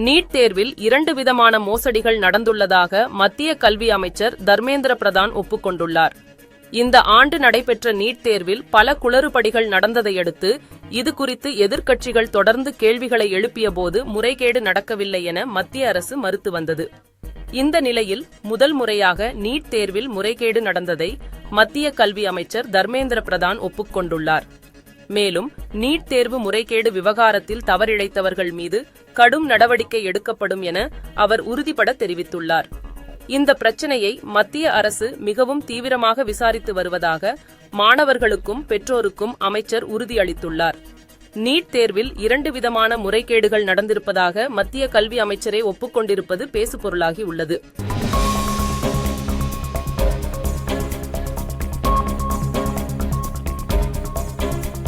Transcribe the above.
NEET தேர்வில் 2 விதமான மோசடிகள் நடந்துள்ளதாக மத்திய கல்வி அமைச்சர் தர்மேந்திர பிரதான் ஒப்புக்கொண்டுள்ளார். இந்த ஆண்டு நடைபெற்ற நீட் தேர்வில் பல குளறுபடிகள் நடந்ததையடுத்து இது குறித்து எதிர்க்கட்சிகள் தொடர்ந்து கேள்விகளை எழுப்பியபோது முறைகேடு நடக்கவில்லை என மத்திய அரசு மறுத்து வந்தது. இந்த நிலையில் முதல் முறையாக நீட் தேர்வில் முறைகேடு நடந்ததை மத்திய கல்வி அமைச்சர் தர்மேந்திர பிரதான் ஒப்புக்கொண்டுள்ளார். மேலும் நீட் தேர்வு முறைகேடு விவகாரத்தில் தவறிழைத்தவர்கள் மீது கடும் நடவடிக்கை எடுக்கப்படும் என அவர் உறுதிபட தெரிவித்துள்ளார். இந்த பிரச்சனையை மத்திய அரசு மிகவும் தீவிரமாக விசாரித்து வருவதாக மாணவர்களுக்கும் பெற்றோருக்கும் அமைச்சர் உறுதியளித்துள்ளார். நீட் தேர்வில் 2 விதமான முறைகேடுகள் நடந்திருப்பதாக மத்திய கல்வி அமைச்சரே ஒப்புக்கொண்டிருப்பது பேசுபொருளாகி உள்ளது.